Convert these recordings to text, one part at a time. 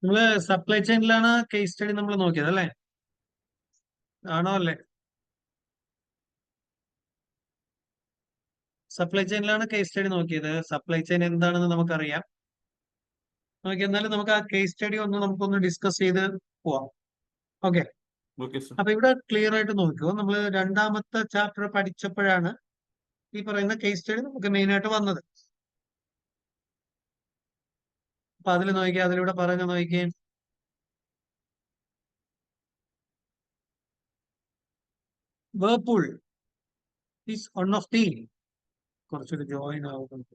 നമ്മള് supply ചെയിനിലാണ് case study നമ്മൾ നോക്കിയത് അല്ലേ? ആണോ അല്ലേ? സപ്ലൈ ചെയിനിലാണ് കേസ് സ്റ്റഡി നോക്കിയത്. സപ്ലൈ ചെയിൻ എന്താണെന്ന് നമുക്കറിയാം. നോക്കി എന്നാലും നമുക്ക് ആ കേസ് സ്റ്റഡി നമുക്കൊന്ന് ഡിസ്കസ് ചെയ്ത് പോവാം. ഓക്കെ. Okay sir. അപ്പൊ ഇവിടെ ക്ലിയർ ആയിട്ട് നോക്കൂ. നമ്മൾ രണ്ടാമത്തെ ചാപ്റ്റർ പഠിച്ചപ്പോഴാണ് ഈ പറയുന്ന കേസ് സ്റ്റഡി നമുക്ക് മെയിൻ ആയിട്ട് വന്നത്. അപ്പൊ അതിൽ നോക്കിയാൽ അതിലൂടെ പറഞ്ഞു നോക്കിയേ. Whirlpool is one of the കുറച്ചൊരു ജോയിൻ ആവുന്നുണ്ട്.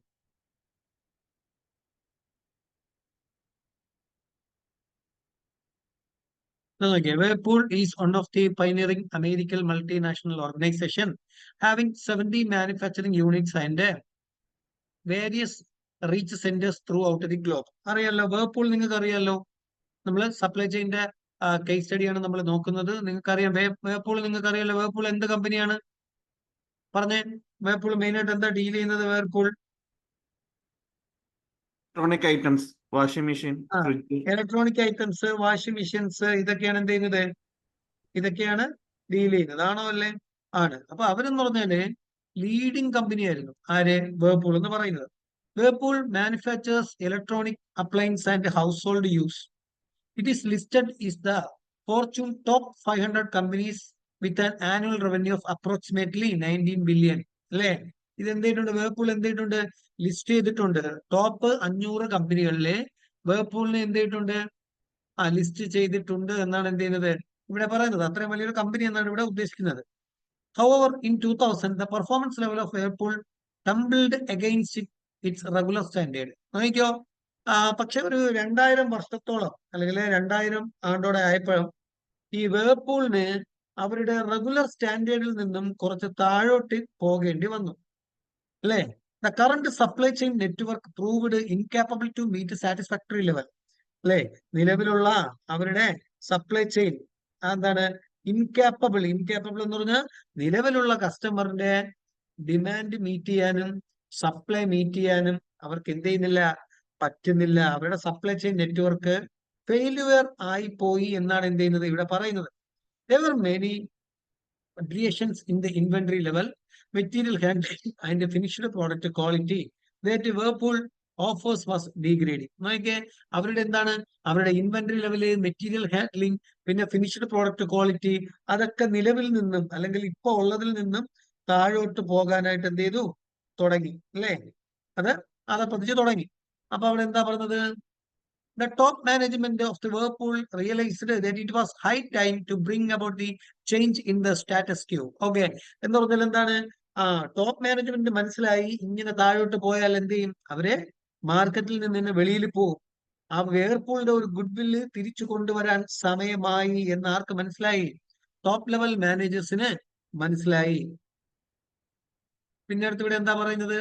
Whirlpool is one of the pioneering American multinational organization having 70 manufacturing units and various reach centers throughout the globe. അറിയാലോ വേർപൂൾ, നിങ്ങൾക്ക് അറിയാലോ. നമ്മൾ സപ്ലൈ ചെയിന്റെ കേസ് സ്റ്റഡിയാണ് നമ്മൾ നോക്കുന്നത്. നിങ്ങൾക്കറിയാം വേർപൂൾ, നിങ്ങൾക്ക് അറിയാലോ. വേർപൂൾ എന്ത് കമ്പനിയാണ് പറഞ്ഞേ? വേർപൂൾ മെയിൻ ആയിട്ട് എന്താ ഡീൽ ചെയ്യുന്നത്? Whirlpool electronic items, washing machine, fridge. Electronic items, washing machines, ഇതൊക്കെയാണ് എന്ത് ചെയ്യുന്നത്? ഇതൊക്കെയാണ് ഡീൽ ചെയ്യുന്നത്. ആണോ അല്ലേ? ആണ്. അപ്പൊ അവരെന്ന് പറഞ്ഞാല് ലീഡിംഗ് കമ്പനി ആയിരുന്നു. ആര്? വേർപൂൾ എന്ന് പറയുന്നത്. Whirlpool manufacturers electronic appliance and house hold use. It is listed is the Fortune top 500 companies with an annual revenue of approximately 19 billion. അല്ലേ? ഇത് എന്ത് ചെയ്തിട്ടുണ്ട്? വേർപൂൾ എന്ത് ചെയ്തിട്ടുണ്ട്? ലിസ്റ്റ് ചെയ്തിട്ടുണ്ട്. ടോപ്പ് 500 കമ്പനികളിലെ വേർപൂളിനെ എന്ത് ചെയ്തിട്ടുണ്ട്? ലിസ്റ്റ് ചെയ്തിട്ടുണ്ട് എന്നാണ് എന്ത് ചെയ്യുന്നത് ഇവിടെ പറയുന്നത്. അത്രയും വലിയൊരു കമ്പനി എന്നാണ് ഇവിടെ ഉദ്ദേശിക്കുന്നത്. However, in 2000, the performance level of Whirlpool tumbled against its regular standard. നോക്കിക്കോ. പക്ഷെ ഒരു 2000 വർഷത്തോളം അല്ലെങ്കിൽ 2000 ആണ്ടോടെ ആയപ്പോഴും ഈ വേർപൂളിന് അവരുടെ റെഗുലർ സ്റ്റാൻഡേർഡിൽ നിന്നും കുറച്ച് താഴോട്ട് പോകേണ്ടി വന്നു. അല്ലേ? The current supply chain network proved incapable to meet satisfactory level. അല്ലെ? നിലവിലുള്ള അവരുടെ സപ്ലൈ ചെയിൻ എന്താണ്? ഇൻകാപ്പബിൾ എന്ന് പറഞ്ഞാൽ നിലവിലുള്ള കസ്റ്റമറിന്റെ ഡിമാൻഡ് മീറ്റ് ചെയ്യാനും സപ്ലൈ മീറ്റ് ചെയ്യാനും അവർക്ക് എന്ത് ചെയ്യുന്നില്ല? പറ്റുന്നില്ല. അവരുടെ സപ്ലൈ ചെയിൻ നെറ്റ്വർക്ക് ഫെയിലുവർ ആയി പോയി എന്നാണ് എന്ത് ചെയ്യുന്നത് ഇവിടെ പറയുന്നത്. There were many variations in the inventory level, material handling and finished product quality that Whirlpool offers was degrading. നോക്കിയേ, അവരുടെ എന്താണ്? അവരുടെ ഇൻവെന്ററി ലെവല്, മെറ്റീരിയൽ ഹാൻഡ്ലിംഗ്, പിന്നെ ഫിനിഷ്ഡ് പ്രോഡക്റ്റ് ക്വാളിറ്റി, അതൊക്കെ നിലവിൽ നിന്നും അല്ലെങ്കിൽ ഇപ്പൊ ഉള്ളതിൽ നിന്നും താഴോട്ട് പോകാനായിട്ട് എന്ത് ചെയ്തു? തുടങ്ങി. അല്ലേ? അത് പതിച്ചു തുടങ്ങി. അപ്പൊ അവിടെ എന്താ പറഞ്ഞത്? The top management of the Whirlpool realized that it was high time to bring about the change in the status quo. Okay. എന്ന് പറഞ്ഞാൽ എന്താണ്? ടോപ്പ് മാനേജ്മെന്റ് മനസ്സിലായി ഇങ്ങനെ താഴോട്ട് പോയാൽ എന്ത് ചെയ്യും? അവരെ മാർക്കറ്റിൽ നിന്ന് തന്നെ വെളിയിൽ പോകും. ആ വേർപൂളിന്റെ ഒരു ഗുഡ് വില്ല് തിരിച്ചു കൊണ്ടുവരാൻ സമയമായി എന്ന് ആർക്ക് മനസ്സിലായി? ടോപ്പ് ലെവൽ മാനേജേഴ്സിന് മനസ്സിലായി. പിന്നെ അടുത്ത് ഇവിടെ എന്താ പറയുന്നത്?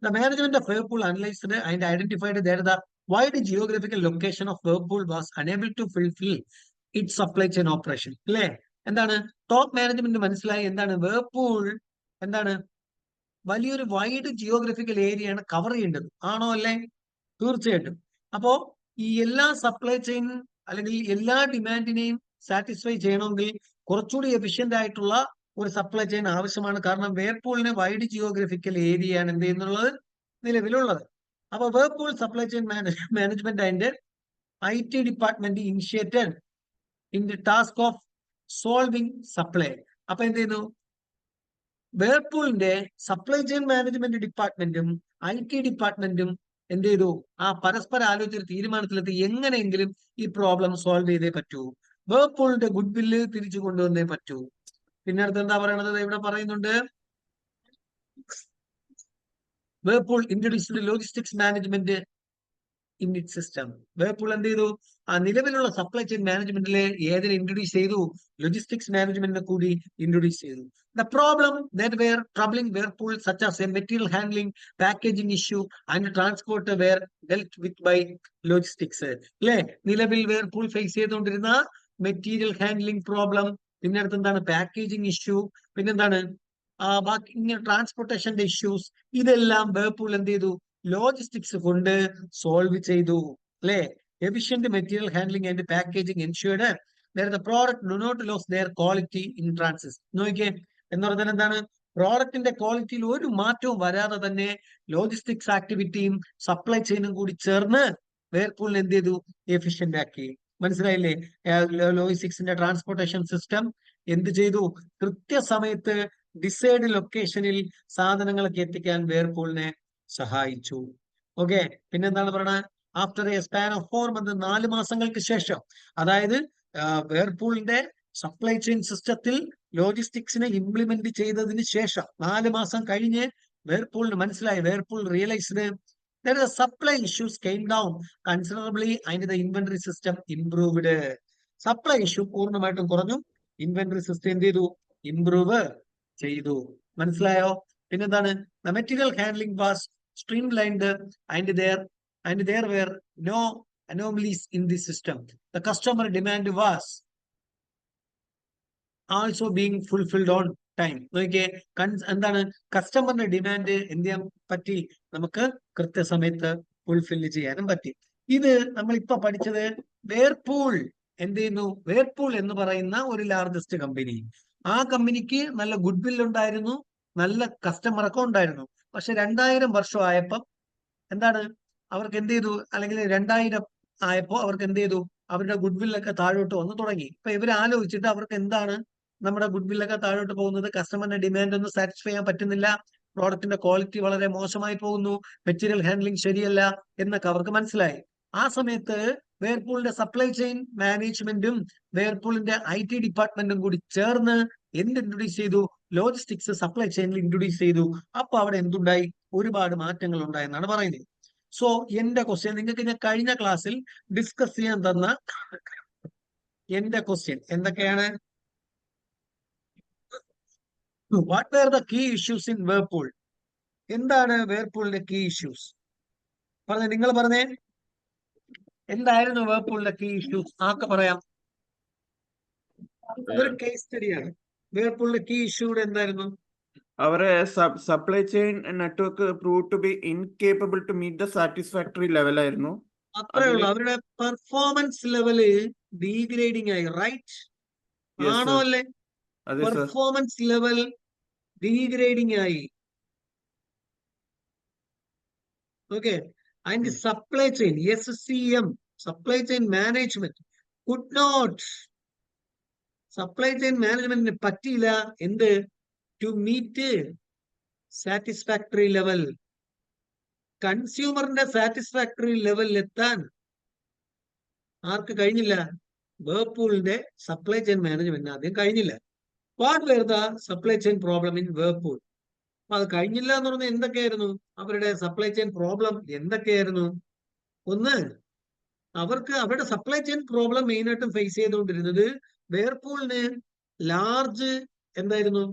The management of Whirlpool analyzed and identified that the wide geographical location of Whirlpool was unable to fulfill its supply chain operation. അല്ലേ? എന്താണ്? ടോപ്പ് മാനേജ്മെന്റ് മനസ്സിലായി എന്താണ്? വേർപൂൾ എന്താണ്? വലിയൊരു വൈഡ് ജിയോഗ്രഫിക്കൽ ഏരിയയാണ് കവർ ചെയ്യേണ്ടത്. ആണോ അല്ലേ? തീർച്ചയായിട്ടും. അപ്പോ ഈ എല്ലാ സപ്ലൈ ചെയിൻ അല്ലെങ്കിൽ എല്ലാ ഡിമാൻഡിനെയും സാറ്റിസ്ഫൈ ചെയ്യണമെങ്കിൽ കുറച്ചുകൂടി എഫിഷ്യന്റ് ആയിട്ടുള്ള ഒരു സപ്ലൈ ചെയിൻ ആവശ്യമാണ്. കാരണം വേർപൂളിന് വൈഡ് ജിയോഗ്രഫിക്കൽ ഏരിയയാണ് എന്ത് ചെയ്യുന്നുള്ളത്? നിലവിലുള്ളത്. അപ്പൊ Whirlpool supply chain management and IT department initiated in the task of solving supply. അപ്പൊ എന്ത് ചെയ്യുന്നു? വേർപൂളിന്റെ സപ്ലൈ ചെയിൻ മാനേജ്മെന്റ് ഡിപ്പാർട്ട്മെന്റും IT ഡിപ്പാർട്ട്മെന്റും എന്ത് ചെയ്തു? പരസ്പരം ആലോചിച്ചൊരു തീരുമാനത്തിലെത്തി എങ്ങനെയെങ്കിലും ഈ പ്രോബ്ലം സോൾവ് ചെയ്തേ പറ്റൂ. വേർപൂളിന്റെ ഗുഡ് വില്ല് തിരിച്ചു കൊണ്ടുവന്നേ പറ്റൂ. പിന്നെ അടുത്ത് എന്താ പറയണത്? ഇവിടെ പറയുന്നുണ്ട്, Whirlpool introduced logistics management in it system. Whirlpool എന്ത് ചെയ്തു? നിലവിലുള്ള സപ്ലൈ ചെയിൻ മാനേജ്മെന്റിലെ ഏതിനെ ഇൻട്രൊഡ്യൂസ് ചെയ്തു? ലോജിസ്റ്റിക്സ് മാനേജ്മെന്റിനെ കൂടി ഇൻട്രൊഡ്യൂസ് ചെയ്തു. The problem that were troubling Whirlpool, such as a material handling, packaging issue, and transport, were dealt with by logistics. അല്ലേ? നിലവിൽ വേർപൂൾ ഫേസ് ചെയ്തുകൊണ്ടിരുന്ന മെറ്റീരിയൽ ഹാൻഡ്ലിംഗ് പ്രോബ്ലം, പിന്നെ അടുത്ത് എന്താണ്? പാക്കേജിങ് ഇഷ്യൂ, പിന്നെന്താണ്? ബാക്കി ഇങ്ങനെ ട്രാൻസ്പോർട്ടേഷന്റെ ഇഷ്യൂസ്, ഇതെല്ലാം വേർപൂൾ എന്ത് ചെയ്തു? ലോജിസ്റ്റിക്സ് കൊണ്ട് സോൾവ് ചെയ്തു. അല്ലേ? efficient material handling and packaging ensured that the product do not lose their quality in transit. നോക്കിയേ എന്ന് പറഞ്ഞാൽ എന്താണ്, പ്രോഡക്റ്റിന്റെ ക്വാളിറ്റിയിൽ ഒരു മാറ്റവും വരാതെ തന്നെ ലോജിസ്റ്റിക്സ് ആക്ടിവിറ്റിയും സപ്ലൈ ചെയിനും കൂടി ചേർന്ന് വേർപൂളിനെ എന്ത് ചെയ്തു, എഫിഷ്യന്റ് ആക്കി. മനസ്സിലായില്ലേ? ലോജിസ്റ്റിക്സിന്റെ ട്രാൻസ്പോർട്ടേഷൻ സിസ്റ്റം എന്ത് ചെയ്തു, കൃത്യസമയത്ത് ഡിസൈഡ് ലൊക്കേഷനിൽ സാധനങ്ങളൊക്കെ എത്തിക്കാൻ വേർപൂളിനെ സഹായിച്ചു. ഓക്കെ, പിന്നെന്താണ് പറയുന്നത്, after A span of 4 months, 4 മാസങ്ങൾക്ക് ശേഷം, അതായത് വേർപൂളിന്റെ സപ്ലൈ ചെയിൻ സിസ്റ്റത്തിൽ ലോജിസ്റ്റിക്സിനെ ഇംപ്ലിമെന്റ് ചെയ്തതിന് ശേഷം 4 മാസം കഴിഞ്ഞ് വേർപൂളിന് മനസ്സിലായി, Whirlpool realised that the supply issues came down considerably and the inventory system improved. Supply issue പൂർണ്ണമായിട്ടും കുറഞ്ഞു, ഇൻവെന്ററി സിസ്റ്റം എന്ത് ചെയ്തു, ഇംപ്രൂവ് ചെയ്തു. മനസ്സിലായോ? പിന്നെന്താണ്, the material handling was streamlined and there were no anomalies in the system. The customer demand was also being fulfilled on time. നോക്കിയേ, എന്താണ്, കസ്റ്റമറിന്റെ demand എന്ത് ചെയ്യാൻ പറ്റി, നമുക്ക് കൃത്യസമയത്ത് ഫുൾഫില്ല് ചെയ്യാനും പറ്റി. ഇത് നമ്മൾ ഇപ്പൊ പഠിച്ചത് വേർപൂൾ എന്ത് ചെയ്യുന്നു, വേർപൂൾ എന്ന് പറയുന്ന ഒരു ലാർജസ്റ്റ് കമ്പനി. ആ കമ്പനിക്ക് നല്ല ഗുഡ് വിൽ ഉണ്ടായിരുന്നു, നല്ല കസ്റ്റമറൊക്കെ ഉണ്ടായിരുന്നു. പക്ഷെ 2000 വർഷം ആയപ്പം എന്താണ്, അവർക്ക് എന്ത് ചെയ്തു, അല്ലെങ്കിൽ 2000 ആയപ്പോ അവർക്ക് എന്ത് ചെയ്തു, അവരുടെ ഗുഡ് വില്ലൊക്കെ താഴോട്ട് വന്ന് തുടങ്ങി. ഇപ്പൊ ഇവർ ആലോചിച്ചിട്ട് അവർക്ക് എന്താണ്, നമ്മുടെ ഗുഡ് വില്ലൊക്കെ താഴോട്ട് പോകുന്നത്, കസ്റ്റമറിന്റെ ഡിമാൻഡ് ഒന്നും സാറ്റിസ്ഫൈ ചെയ്യാൻ പറ്റുന്നില്ല, പ്രോഡക്റ്റിന്റെ ക്വാളിറ്റി വളരെ മോശമായി പോകുന്നു, മെറ്റീരിയൽ ഹാൻഡ്ലിംഗ് ശരിയല്ല എന്നൊക്കെ അവർക്ക് മനസ്സിലായി. ആ സമയത്ത് വേർപൂളിന്റെ സപ്ലൈ ചെയിൻ മാനേജ്മെന്റും വേർപൂളിന്റെ IT ഡിപ്പാർട്ട്മെന്റും കൂടി ചേർന്ന് എന്ത് ഇൻട്രൊഡ്യൂസ് ചെയ്തു, ലോജിസ്റ്റിക്സ് സപ്ലൈ ചെയിനിൽ ഇൻട്രൊഡ്യൂസ് ചെയ്തു. അപ്പൊ അവിടെ എന്തുണ്ടായി, ഒരുപാട് മാറ്റങ്ങൾ ഉണ്ടായെന്നാണ് പറയുന്നത്. സോ എന്റെ ക്വസ്റ്റ്യൻ നിങ്ങൾക്ക് ഞാൻ കഴിഞ്ഞ ക്ലാസ്സിൽ ഡിസ്കസ് ചെയ്യാൻ തന്ന എന്റെ ക്വസ്റ്റ്യൻ എന്തൊക്കെയാണ്, what are the key issues in Whirlpool? എന്താണ് വേർപൂളിന്റെ കീ ഇഷ്യൂസ്? പറഞ്ഞേ, നിങ്ങൾ പറഞ്ഞേ, എന്തായിരുന്നു വേർപൂളിന്റെ കീ ഇഷ്യൂസ്? ആക്കെ പറയാം. ഇതൊരു കേസ് സ്റ്റഡിയാണ്. വേർപൂളിന്റെ കീ ഇഷ്യൂ എന്തായിരുന്നു? അവരെ supply chain network prove to be incapable to meet the satisfactory level ആയിരുന്നു. അത്രേ ഉള്ളൂ. അവരുടെ പെർഫോമൻസ് ലെവല് ഡീഗ്രേഡിംഗ് ആയി, റൈറ്റ്? ആണോ അല്ലേ? പെർഫോമൻസ് ലെവൽ ഡീഗ്രേഡിംഗ് ആയി. Okay, and supply chain SCM supply chain management could not, supply chain മാനേജ്മെന്റിന് പറ്റിയില്ല എന്ത്, ടു മീറ്റ് സാറ്റിസ്ഫാക്ടറി ലെവൽ. കൺസ്യൂമറിന്റെ സാറ്റിസ്ഫാക്ടറി ലെവലിൽ എത്താൻ ആർക്ക് കഴിഞ്ഞില്ല? വേർപൂളിന്റെ സപ്ലൈ ചെയിൻ മാനേജ്മെന്റിന് ആദ്യം കഴിഞ്ഞില്ല. What were the supply chain problem in Whirlpool? അത് കഴിഞ്ഞില്ല എന്ന് പറഞ്ഞാൽ എന്തൊക്കെയായിരുന്നു അവരുടെ സപ്ലൈ ചെയിൻ പ്രോബ്ലം? എന്തൊക്കെയായിരുന്നു? ഒന്ന്, അവർക്ക് അവരുടെ സപ്ലൈ ചെയിൻ പ്രോബ്ലം മെയിൻ ആയിട്ടും ഫേസ് ചെയ്തുകൊണ്ടിരുന്നത്, വേർപൂളിന് ലാർജ് എന്തായിരുന്നു,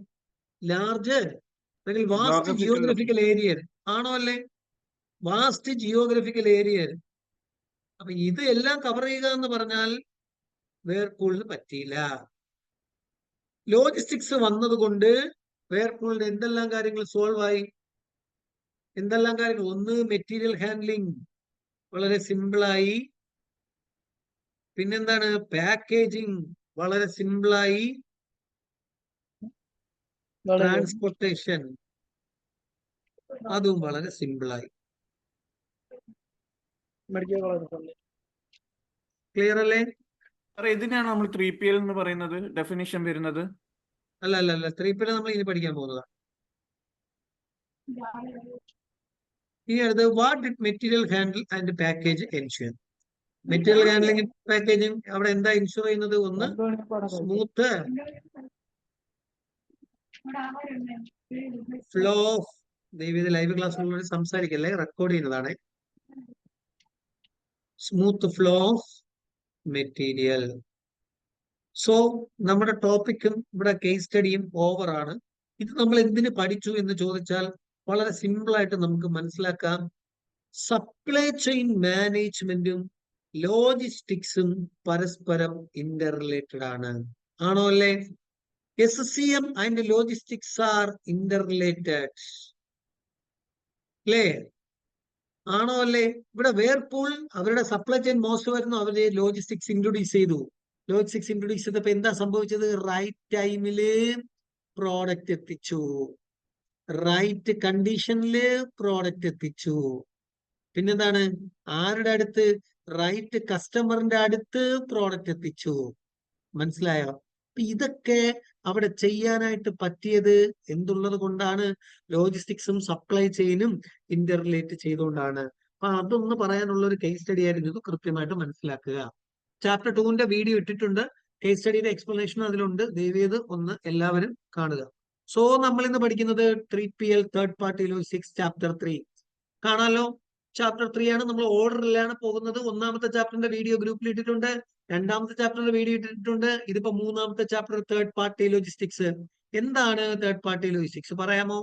ലാർജ് അല്ലെങ്കിൽ വാസ്റ്റ് ജിയോഗ്രഫിക്കൽ ഏരിയ ആണോ അല്ലേ? Vast geographical area. അപ്പൊ ഇത് എല്ലാം കവർ ചെയ്യുക എന്ന് പറഞ്ഞാൽ വേർപൂളിന് പറ്റിയില്ല. ലോജിസ്റ്റിക്സ് വന്നതുകൊണ്ട് വേർപൂളിന്റെ എന്തെല്ലാം കാര്യങ്ങൾ സോൾവ് ആയി, എന്തെല്ലാം കാര്യങ്ങൾ? ഒന്ന്, മെറ്റീരിയൽ ഹാൻഡ്ലിംഗ് വളരെ സിമ്പിളായി. പിന്നെന്താണ്, പാക്കേജിങ് വളരെ സിമ്പിളായി. ട്രാൻസ്പോർട്ടേഷൻ അതും വളരെ സിമ്പിളായി. ക്ലിയർ അല്ലേ? ഇതിനാണ് നമ്മൾ 3PL എന്ന് പറയുന്നത് ഡെഫിനിഷൻ വരുന്നത്. അല്ല 3PL നമ്മൾ ഇനി പഠിക്കാൻ പോകുന്നതാണ്. ഇനി അടുത്ത്, what did material handle and package ensure? Material handling packaging അവിടെ എന്താ ഇൻഷുർ ചെയ്യുന്നത്? ഒന്ന്, സ്മൂത്ത് ഫ്ലോ ഓഫ്, ദയവേത് ലൈവ് ക്ലാസ്സിലുള്ള സംസാരിക്കല്ലേ, റെക്കോർഡ് ചെയ്യുന്നതാണ്. Smooth flow of material. So നമ്മുടെ ടോപ്പിക്കും ഇവിടെ കേസ് സ്റ്റഡിയും ഓവർ ആണ്. ഇത് നമ്മൾ എന്തിനു പഠിച്ചു എന്ന് ചോദിച്ചാൽ വളരെ സിമ്പിൾ ആയിട്ട് നമുക്ക് മനസ്സിലാക്കാം. സപ്ലൈ ചെയിൻ മാനേജ്മെന്റും ലോജിസ്റ്റിക്സും പരസ്പരം ഇന്റർ റിലേറ്റഡ് ആണ്. ആണോ അല്ലേ? SCM and logistics are interrelated. Clear? ആണോ അല്ലേ? ഇവിടെ വേർപൂൾ അവരുടെ സപ്ലൈ ചെയിൻ മോസ്റ്റ് വരുന്നു, അവര് ലോജിസ്റ്റിക്സ് ഇൻട്രൊഡ്യൂസ് ചെയ്തു. ലോജിസ്റ്റിക്സ് ഇൻട്രൊഡ്യൂസ് ചെയ്തപ്പോ എന്താ സംഭവിച്ചത്? റൈറ്റ് ടൈമില് പ്രോഡക്റ്റ് എത്തിച്ചു, റൈറ്റ് കണ്ടീഷനില് പ്രോഡക്റ്റ് എത്തിച്ചു. പിന്നെന്താണ്? ആരുടെ അടുത്ത്? റൈറ്റ് കസ്റ്റമറിന്റെ അടുത്ത് പ്രോഡക്റ്റ് എത്തിച്ചു. മനസ്സിലായോ? അപ്പൊ ഇതൊക്കെ അവിടെ ചെയ്യാനായിട്ട് പറ്റിയത് എന്തുള്ളത് കൊണ്ടാണ്? ലോജിസ്റ്റിക്സും സപ്ലൈ ചെയിനും ഇന്റർ റിലേറ്റ് ചെയ്തുകൊണ്ടാണ്. അപ്പൊ അതൊന്ന് പറയാനുള്ള ഒരു കേസ് സ്റ്റഡി ആയിരുന്നു ഇത്, കൃത്യമായിട്ട് മനസ്സിലാക്കുക. ചാപ്റ്റർ 2ന്റെ വീഡിയോ ഇട്ടിട്ടുണ്ട്, കേസ് സ്റ്റഡിയുടെ എക്സ്പ്ലനേഷൻ അതിലുണ്ട്, ദയവേത് ഒന്ന് എല്ലാവരും കാണുക. സോ നമ്മൾ ഇന്ന് പഠിക്കുന്നത് 3PL third party logistics chapter 3 കാണാലോ. ചാപ്റ്റർ 3 ആണ്, നമ്മൾ ഓർഡറിലാണ് പോകുന്നത്. ഒന്നാമത്തെ ചാപ്റ്ററിന്റെ വീഡിയോ ഗ്രൂപ്പിൽ ഇട്ടിട്ടുണ്ട്, രണ്ടാമത്തെ ചാപ്റ്ററിന്റെ വീഡിയോ ഇട്ടിട്ടുണ്ട്. ഇതിപ്പോ മൂന്നാമത്തെ ചാപ്റ്റർ തേർഡ് പാർട്ടി ലോജിസ്റ്റിക്സ്. എന്താണ് തേർഡ് പാർട്ടി ലോജിസ്റ്റിക്സ്? പറയാമോ?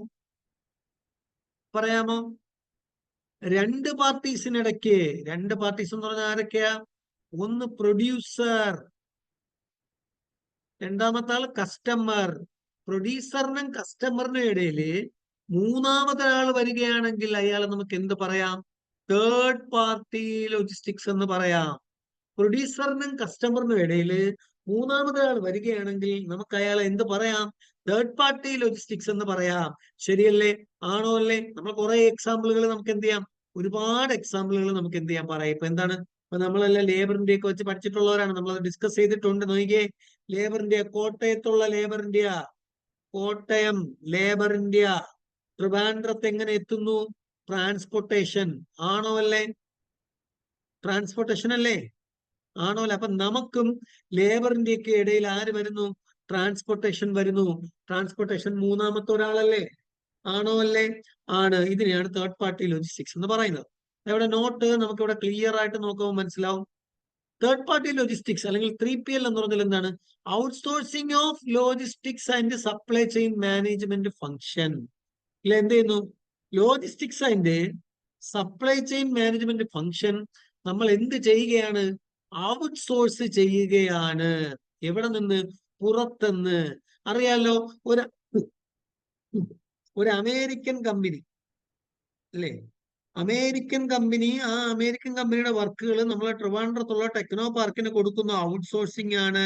രണ്ട് പാർട്ടീസിനിടയ്ക്ക്, രണ്ട് പാർട്ടീസ് എന്ന് പറഞ്ഞാൽ ആരൊക്കെയാ? ഒന്ന് പ്രൊഡ്യൂസർ, രണ്ടാമത്തെ ആൾ കസ്റ്റമർ. പ്രൊഡ്യൂസറിനും കസ്റ്റമറിനും ഇടയില് മൂന്നാമതൊരാൾ വരികയാണെങ്കിൽ അയാളെ നമുക്ക് എന്ത് പറയാം? തേർഡ് പാർട്ടി ലോജിസ്റ്റിക്സ് എന്ന് പറയാം. പ്രൊഡ്യൂസറിനും കസ്റ്റമറിനും ഇടയിൽ മൂന്നാമതൊരാൾ വരികയാണെങ്കിൽ നമുക്ക് അയാളെ എന്ത് പറയാം? തേർഡ് പാർട്ടി ലോജിസ്റ്റിക്സ് എന്ന് പറയാം. ശരിയല്ലേ? ആണോ അല്ലേ? നമ്മൾ കുറെ എക്സാമ്പിളുകൾ നമുക്ക് എന്ത് ചെയ്യാം? ഒരുപാട് എക്സാമ്പിളുകൾ നമുക്ക് എന്ത് ചെയ്യാം പറയാം. ഇപ്പൊ എന്താണ്? ഇപ്പൊ നമ്മളെല്ലാം ലേബർ ഇന്ത്യ ഒക്കെ വെച്ച് പഠിച്ചിട്ടുള്ളവരാണ്, നമ്മളത് ഡിസ്കസ് ചെയ്തിട്ടുണ്ട്. നോക്കിയേ, ലേബർ ഇന്ത്യ, കോട്ടയത്തുള്ള ലേബർ ഇന്ത്യ, കോട്ടയം ലേബർ ഇന്ത്യ ട്രിവാൻഡ്രത്ത് എങ്ങനെ എത്തുന്നു? ട്രാൻസ്പോർട്ടേഷൻ. ആണോ അല്ലേ? ട്രാൻസ്പോർട്ടേഷൻ അല്ലേ? ആണോ അല്ലേ? അപ്പൊ നമുക്കും ലേബറിന്റെ ഒക്കെ ഇടയിൽ ആര് വരുന്നു? ട്രാൻസ്പോർട്ടേഷൻ വരുന്നു. ട്രാൻസ്പോർട്ടേഷൻ മൂന്നാമത്തെ ഒരാളല്ലേ? ആണോ അല്ലേ? ആണ്. ഇതിനെയാണ് തേർഡ് പാർട്ടി ലോജിസ്റ്റിക്സ് എന്ന് പറയുന്നത്. ഇവിടെ നോട്ട് നമുക്കിവിടെ ക്ലിയർ ആയിട്ട് നോക്കുമ്പോൾ മനസ്സിലാവും. തേർഡ് പാർട്ടി ലോജിസ്റ്റിക്സ് അല്ലെങ്കിൽ 3PL എന്ന് പറഞ്ഞാൽ എന്താണ്? Outsourcing of logistics and supply chain management function. ഇല്ല, എന്ത് ചെയ്യുന്നു? Logistics and supply chain management function നമ്മൾ എന്ത് ചെയ്യുകയാണ്? ഔട്ട്സോഴ്സ് ചെയ്യുകയാണ്. എവിടെ നിന്ന്? പുറത്തുനിന്ന്. അറിയാലോ, ഒരു അമേരിക്കൻ കമ്പനി അല്ലേ? അമേരിക്കൻ കമ്പനി, ആ അമേരിക്കൻ കമ്പനിയുടെ വർക്കുകൾ നമ്മളെ ട്രിവാൻഡ്രത്തുള്ള ടെക്നോ പാർക്കിന് കൊടുക്കുന്ന ഔട്ട്സോഴ്സിംഗ് ആണ്.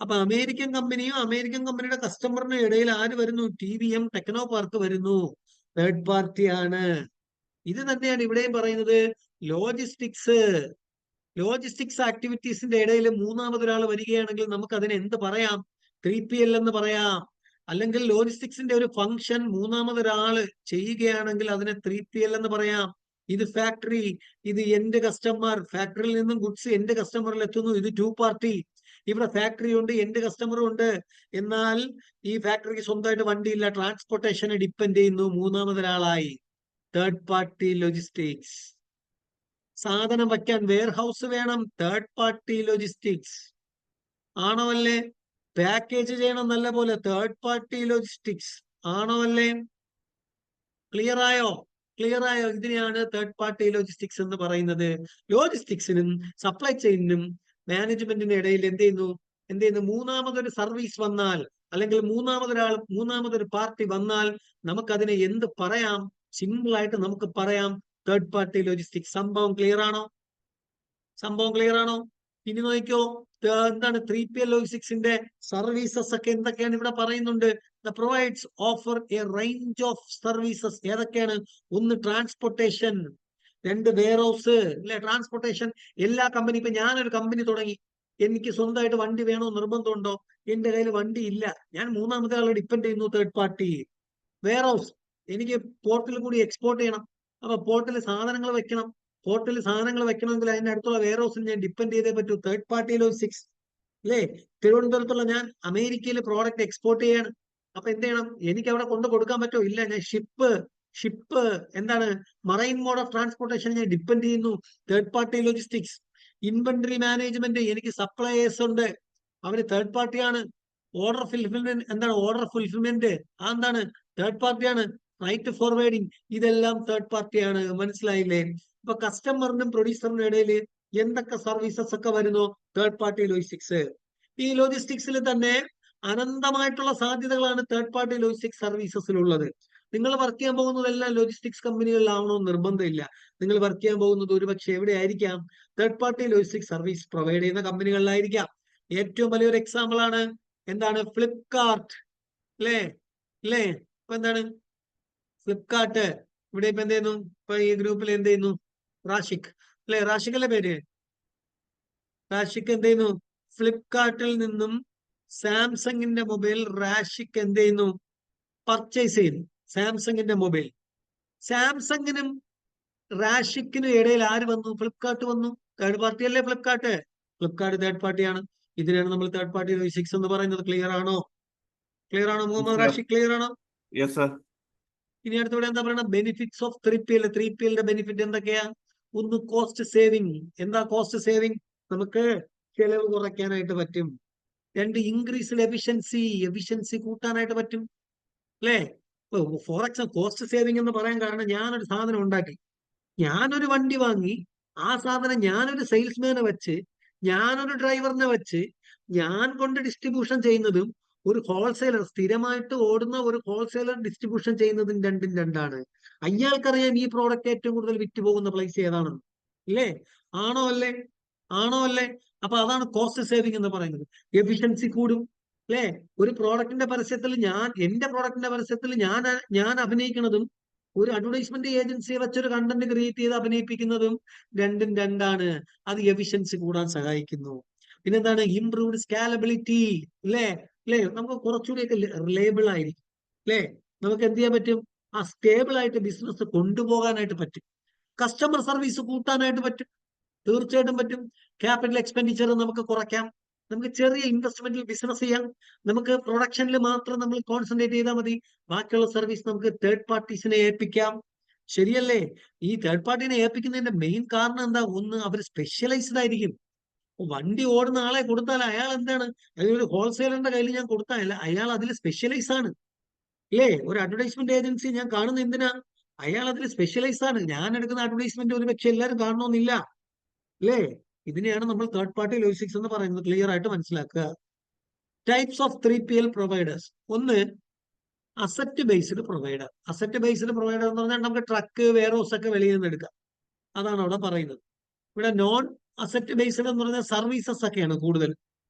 അപ്പൊ അമേരിക്കൻ കമ്പനിയും അമേരിക്കൻ കമ്പനിയുടെ കസ്റ്റമറിനും ഇടയിൽ ആര് വരുന്നു? TVM ടെക്നോ പാർക്ക് വരുന്നു. തേർഡ് പാർട്ടി ആണ്. ഇത് തന്നെയാണ് ഇവിടെയും പറയുന്നത്. ലോജിസ്റ്റിക്സ് ആക്ടിവിറ്റീസിന്റെ ഇടയിൽ മൂന്നാമതൊരാൾ വരികയാണെങ്കിൽ നമുക്ക് അതിനെ എന്ത് പറയാം? 3PL എന്ന് പറയാം. അല്ലെങ്കിൽ ലോജിസ്റ്റിക്സിന്റെ ഒരു ഫംഗ്ഷൻ മൂന്നാമതൊരാള് ചെയ്യുകയാണെങ്കിൽ അതിനെ 3PL എന്ന് പറയാം. ഇത് ഫാക്ടറി, ഇത് എന്റെ കസ്റ്റമർ, ഫാക്ടറിയിൽ നിന്നും ഗുഡ്സ് എന്റെ കസ്റ്റമറിൽ എത്തുന്നു. ഇത് 2 പാർട്ടി. ഇവിടെ ഫാക്ടറി ഉണ്ട്, എന്റെ കസ്റ്റമറും ഉണ്ട്. എന്നാൽ ഈ ഫാക്ടറിക്ക് സ്വന്തമായിട്ട് വണ്ടിയില്ല, ട്രാൻസ്പോർട്ടേഷനെ ഡിപ്പെൻഡ് ചെയ്യുന്നു മൂന്നാമതൊരാളായി. Third party logistics. സാധനം വയ്ക്കാൻ വെയർഹൗസ് വേണം, തേർഡ് പാർട്ടി ലോജിസ്റ്റിക്സ്. ആണോ അല്ലേ? പാക്കേജ് ചെയ്യണം നല്ല പോലെ, തേർഡ് പാർട്ടി ലോജിസ്റ്റിക്സ്. ആണോ അല്ലേ? ക്ലിയർ ആയോ? ഇതിനെയാണ് തേർഡ് പാർട്ടി ലോജിസ്റ്റിക്സ് എന്ന് പറയുന്നത്. ലോജിസ്റ്റിക്സിനും സപ്ലൈ ചെയിനും മാനേജ്മെന്റിന്റെ ഇടയിൽ എന്ത് ചെയ്യുന്നു? മൂന്നാമതൊരു സർവീസ് വന്നാൽ, അല്ലെങ്കിൽ മൂന്നാമതൊരു പാർട്ടി വന്നാൽ നമുക്കതിനെ എന്ത് പറയാം? സിമ്പിൾ ആയിട്ട് നമുക്ക് പറയാം തേർഡ് പാർട്ടി ലോജിസ്റ്റിക്സ്. സംഭവം ക്ലിയർ ആണോ? ഇനി നോക്കിക്കോ, എന്താണ് 3PL ലോജിസ്റ്റിക്സിന്റെ സർവീസസ് ഒക്കെ എന്തൊക്കെയാണ് ഇവിടെ പറയുന്നുണ്ട്? Provides offer A range of services. ഏതൊക്കെയാണ്? ഒന്ന് ട്രാൻസ്പോർട്ടേഷൻ, രണ്ട് വെയർഹൗസ് അല്ലെ? ട്രാൻസ്പോർട്ടേഷൻ എല്ലാ കമ്പനി, ഇപ്പൊ ഞാനൊരു കമ്പനി തുടങ്ങി, എനിക്ക് സ്വന്തമായിട്ട് വണ്ടി വേണോ നിർബന്ധമുണ്ടോ? എന്റെ കയ്യിൽ വണ്ടി ഇല്ല, ഞാൻ മൂന്നാമത്തെ ആളെ ഡിപ്പെൻഡ് ചെയ്യുന്നു, തേർഡ് പാർട്ടി. വെയർഹൗസ്, എനിക്ക് പോർട്ടിൽ കൂടി എക്സ്പോർട്ട് ചെയ്യണം, അപ്പൊ പോർട്ടിൽ സാധനങ്ങൾ വെക്കണം. വെക്കണമെങ്കിൽ അതിന്റെ അടുത്തുള്ള വെയർഹൗസിൽ ഞാൻ ഡിപ്പെൻഡ് ചെയ്തേ പറ്റൂ, തേർഡ് പാർട്ടി ലോജിസ്റ്റിക്സ് അല്ലേ? തിരുവനന്തപുരത്തുള്ള ഞാൻ അമേരിക്കയിൽ പ്രോഡക്റ്റ് എക്സ്പോർട്ട് ചെയ്യാണ്. അപ്പൊ എന്ത് ചെയ്യണം? എനിക്ക് അവിടെ കൊണ്ട് കൊടുക്കാൻ പറ്റുമോ? ഇല്ല, ഞാൻ ഷിപ്പ് എന്താണ്? മറൈൻ മോഡ് ഓഫ് ട്രാൻസ്പോർട്ടേഷൻ ഞാൻ ഡിപ്പെൻഡ് ചെയ്യുന്നു, third party logistics. Inventory management, എനിക്ക് സപ്ലയേഴ്സ് ഉണ്ട്, അവര് തേർഡ് പാർട്ടിയാണ്. ഓർഡർ ഫുൾഫിൽമെന്റ് എന്താണ്? തേർഡ് പാർട്ടിയാണ്. റൈറ്റ് ഫോർവേഡിങ്, ഇതെല്ലാം തേർഡ് പാർട്ടിയാണ്. മനസ്സിലായില്ലേ? ഇപ്പൊ കസ്റ്റമറിനും പ്രൊഡ്യൂസറിനും ഇടയിൽ എന്തൊക്കെ സർവീസസ് ഒക്കെ വരുന്നു? Third party logistics. ഈ ലോജിസ്റ്റിക്സിൽ തന്നെ അനന്തമായിട്ടുള്ള സാധ്യതകളാണ് തേർഡ് പാർട്ടി ലോജിസ്റ്റിക്സ് സർവീസസിലുള്ളത്. നിങ്ങൾ വർക്ക് ചെയ്യാൻ പോകുന്നതെല്ലാം ലോജിസ്റ്റിക്സ് കമ്പനികളിലാവണമെന്ന് നിർബന്ധമില്ല. നിങ്ങൾ വർക്ക് ചെയ്യാൻ പോകുന്നത് ഒരുപക്ഷെ എവിടെയായിരിക്കാം? Third party logistics service provide ചെയ്യുന്ന കമ്പനികളിലായിരിക്കാം. ഏറ്റവും വലിയൊരു എക്സാമ്പിൾ ആണ് എന്താണ്? ഫ്ലിപ്കാർട്ട്. അല്ലേ? അല്ലേ? ഇപ്പൊ എന്താണ് ഫ്ലിപ്കാർട്ട്? ഇവിടെ ഇപ്പൊ എന്ത് ചെയ്യുന്നു? ഇപ്പൊ ഈ ഗ്രൂപ്പിൽ എന്ത് ചെയ്യുന്നു? റാഷിഖ് അല്ലെ? റാഷിഖ് അല്ലേ പേര്? റാഷിഖ് എന്ത് ചെയ്യുന്നു? ഫ്ലിപ്കാർട്ടിൽ നിന്നും സാംസങ്ങിന്റെ മൊബൈൽ റാഷിഖ് എന്ത് ചെയ്യുന്നു? പർച്ചേസ് ചെയ്യുന്നു. സാംസങ്ങിന്റെ മൊബൈൽ. സാംസങ്ങിനും റാഷിക്കിനും ഇടയിൽ ആര് വന്നു? ഫ്ലിപ്കാർട്ട് വന്നു. തേർഡ് പാർട്ടി അല്ലേ ഫ്ലിപ്കാർട്ട്? ഫ്ലിപ്കാർട്ട് തേർഡ് പാർട്ടിയാണ്. ഇതിനാണ് നമ്മൾ തേർഡ് പാർട്ടി ലോജിസ്റ്റിക്സ് എന്ന് പറയുന്നത്. ക്ലിയർ ആണോ? ക്ലിയർ ആണോ മുഹമ്മദ് റാഷിഖ്? ക്ലിയർ ആണോ? Yes sir. ഇനി അടുത്തവിടെ എന്താ പറയുക? Benefits of 3PL. 3PLന്റെ ബെനിഫിറ്റ് എന്തൊക്കെയാ? ഒന്ന് കോസ്റ്റ് സേവിങ്. എന്താ കോസ്റ്റ് സേവിങ്? നമുക്ക് ചെലവ് കുറയ്ക്കാനായിട്ട് പറ്റും. രണ്ട്, ഇൻക്രീസ്ഡ് എഫിഷ്യൻസി കൂട്ടാനായിട്ട് പറ്റും. അല്ലേ? ഫോർ എക്സാമ്പിൾ കോസ്റ്റ് സേവിങ് എന്ന് പറയാൻ കാരണം, ഞാനൊരു സാധനം ഉണ്ടാക്കി, ഞാനൊരു വണ്ടി വാങ്ങി, ആ സാധനം ഞാനൊരു സെയിൽസ്മാനെ വെച്ച്, ഞാനൊരു ഡ്രൈവറിനെ വെച്ച്, ഞാൻ കൊണ്ട് ഡിസ്ട്രിബ്യൂഷൻ ചെയ്യുന്നതും ഒരു ഹോൾസെയിലർ, സ്ഥിരമായിട്ട് ഓടുന്ന ഒരു ഹോൾസെയിലർ ഡിസ്ട്രിബ്യൂഷൻ ചെയ്യുന്നതും രണ്ടും രണ്ടാണ്. അയാൾക്കറിയാം ഈ പ്രോഡക്റ്റ് ഏറ്റവും കൂടുതൽ വിറ്റ് പോകുന്ന പ്ലേസ് ഏതാണെന്ന്. ഇല്ലേ? ആണോ അല്ലേ? ആണോ അല്ലേ? അപ്പൊ അതാണ് കോസ്റ്റ് സേവിങ് എന്ന് പറയുന്നത്. എഫിഷ്യൻസി കൂടും. അല്ലേ? ഒരു പ്രോഡക്റ്റിന്റെ പരസ്യത്തിൽ എന്റെ പ്രോഡക്റ്റിന്റെ പരസ്യത്തിൽ ഞാൻ അഭിനയിക്കുന്നതും ഒരു അഡ്വർടൈസ്മെന്റ് ഏജൻസിയെ വെച്ചൊരു കണ്ടന്റ് ക്രിയേറ്റ് ചെയ്ത് അഭിനയിപ്പിക്കുന്നതും രണ്ടും രണ്ടാണ്. അത് എഫിഷ്യൻസി കൂടാൻ സഹായിക്കുന്നു. പിന്നെന്താണ്? ഇംപ്രൂവ്ഡ് സ്കാലബിലിറ്റി. അല്ലേ? അല്ലേ? നമുക്ക് കുറച്ചുകൂടിയൊക്കെ റിലയബിൾ ആയിരിക്കും. അല്ലേ? നമുക്ക് എന്ത് ചെയ്യാൻ പറ്റും? ആ സ്റ്റേബിൾ ആയിട്ട് ബിസിനസ് കൊണ്ടുപോകാനായിട്ട് പറ്റും. കസ്റ്റമർ സർവീസ് കൂട്ടാനായിട്ട് പറ്റും. തീർച്ചയായിട്ടും പറ്റും. ക്യാപിറ്റൽ എക്സ്പെൻഡിച്ചർ നമുക്ക് കുറയ്ക്കാം. നമുക്ക് ചെറിയ ഇൻവെസ്റ്റ്മെന്റിൽ ബിസിനസ് ചെയ്യാം. നമുക്ക് പ്രൊഡക്ഷനിൽ മാത്രം നമ്മൾ കോൺസെൻട്രേറ്റ് ചെയ്താൽ മതി. ബാക്കിയുള്ള സർവീസ് നമുക്ക് തേർഡ് പാർട്ടീസിനെ ഏൽപ്പിക്കാം. ശരിയല്ലേ? ഈ തേർഡ് പാർട്ടിനെ ഏൽപ്പിക്കുന്നതിന്റെ മെയിൻ കാരണം എന്താ? ഒന്ന്, അവർ സ്പെഷ്യലൈസ്ഡ് ആയിരിക്കും. വണ്ടി ഓടുന്ന ആളെ കൊടുത്താൽ അയാൾ എന്താണ്? ഒരു ഹോൾസെയിലറിന്റെ കയ്യിൽ ഞാൻ കൊടുത്താൽ അയാൾ അതിൽ സ്പെഷ്യലൈസ് ആണ്. അല്ലേ? ഒരു അഡ്വർടൈസ്മെന്റ് ഏജൻസി ഞാൻ കാണുന്ന എന്തിനാ? അയാൾ അതിൽ സ്പെഷ്യലൈസ് ആണ്. ഞാൻ എടുക്കുന്ന അഡ്വർടൈസ്മെന്റ് ഒരു പക്ഷെ എല്ലാവരും കാണണമെന്നില്ല. അല്ലേ? ഇതിനെയാണ് നമ്മൾ തേർഡ് പാർട്ടി ലോജിസ്റ്റിക്സ് എന്ന് പറയുന്നത്. ക്ലിയർ ആയിട്ട് മനസ്സിലാക്കുക. Types of 3PL providers. ഒന്ന്, asset based provider. Asset based provider എന്ന് പറഞ്ഞാൽ നമുക്ക് ട്രക്ക്, വെയർഹൗസ് ഒക്കെ വെളിയിൽ നിന്ന് എടുക്കാം. അതാണ് അവിടെ പറയുന്നത്. ഇവിടെ നോൺ അസറ്റ് ബേസ്ഡ് എന്ന് പറഞ്ഞാൽ സർവീസസ് ഒക്കെയാണ് കൂടുതൽ.